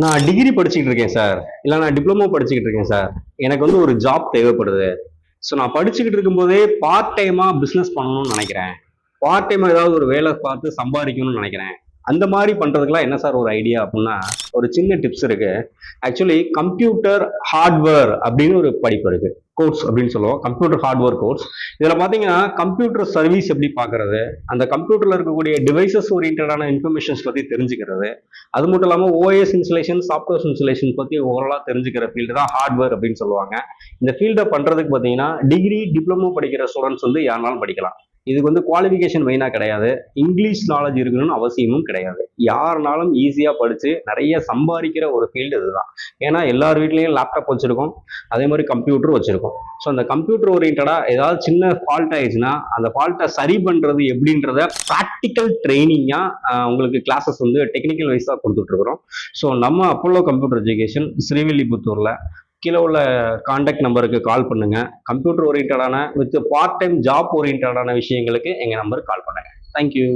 நான் டிகிரி படிச்சுக்கிட்டு இருக்கேன் சார். இல்ல நான் டிப்ளமோ படிச்சுக்கிட்டு இருக்கேன் சார். எனக்கு வந்து ஒரு ஜாப் தேவைப்படுது. ஸோ நான் படிச்சுக்கிட்டு இருக்கும்போதே பார்ட் டைமா பிசினஸ் பண்ணணும்னு நினைக்கிறேன். பார்ட் டைமா ஏதாவது ஒரு வேலை பார்த்து சம்பாதிக்கணும்னு நினைக்கிறேன். அந்த மாதிரி பண்றதுக்கெல்லாம் என்ன சார் ஒரு ஐடியா அப்படின்னா, ஒரு சின்ன டிப்ஸ் இருக்கு. ஆக்சுவலி கம்ப்யூட்டர் ஹார்ட்வேர் அப்படின்னு ஒரு படிப்பு இருக்கு. கோர்ஸ் அப்படின்னு சொல்லுவோம். Computer hardware course. இதுல பாத்தீங்கன்னா கம்ப்யூட்டர் சர்வீஸ் எப்படி பாக்குறது, அந்த கம்ப்யூட்டர்ல இருக்கக்கூடிய டிவைசஸ் ஓரியன்டான இன்ஃபர்மேஷன்ஸ் பத்தி தெரிஞ்சுக்கிறது, அது மட்டும் இல்லாம ஓஎஸ் இன்ஸ்டலேஷன், சாஃப்ட்வேர் இன்ஸ்டலேஷன் பத்தி ஓவராலா தெரிஞ்சுக்கிற ஃபீல்டு தான் ஹார்ட்வேர் அப்படின்னு சொல்லுவாங்க. இந்த ஃபீல்டை பண்றதுக்கு பாத்தீங்கன்னா டிகிரி டிப்ளமோ படிக்கிற ஸ்டூடெண்ட்ஸ் வந்து யாருனாலும் படிக்கலாம். இதுக்கு வந்து குவாலிஃபிகேஷன் மெயினாக கிடையாது. இங்கிலீஷ் நாலேஜ் இருக்கணும்னு அவசியமும் கிடையாது. யாருனாலும் ஈஸியாக படித்து நிறைய சம்பாதிக்கிற ஒரு ஃபீல்டு இதுதான். ஏன்னா எல்லார் வீட்லேயும் லேப்டாப் வச்சுருக்கோம், அதே மாதிரி கம்ப்யூட்டர் வச்சுருக்கோம். ஸோ அந்த கம்ப்யூட்டர் ஓரியன்டாக ஏதாவது சின்ன ஃபால்ட் ஆயிடுச்சுன்னா அந்த ஃபால்ட்டை சரி பண்ணுறது எப்படின்றத ப்ராக்டிக்கல் ட்ரைனிங்காக உங்களுக்கு கிளாஸஸ் வந்து டெக்னிக்கல் வைஸாக கொடுத்துட்ருக்குறோம். ஸோ நம்ம அப்போலோ கம்ப்யூட்டர் எஜுகேஷன் ஸ்ரீவில்லிபுத்தூரில் கீழே உள்ள கான்டாக்ட் நம்பருக்கு கால் பண்ணுங்க. கம்ப்யூட்டர் ஓரியன்டான வித் பார்ட் டைம் ஜாப் ஓரியன்டான விஷயங்களுக்கு எங்க நம்பருக்கு கால் பண்ணுங்க. தேங்க்யூ.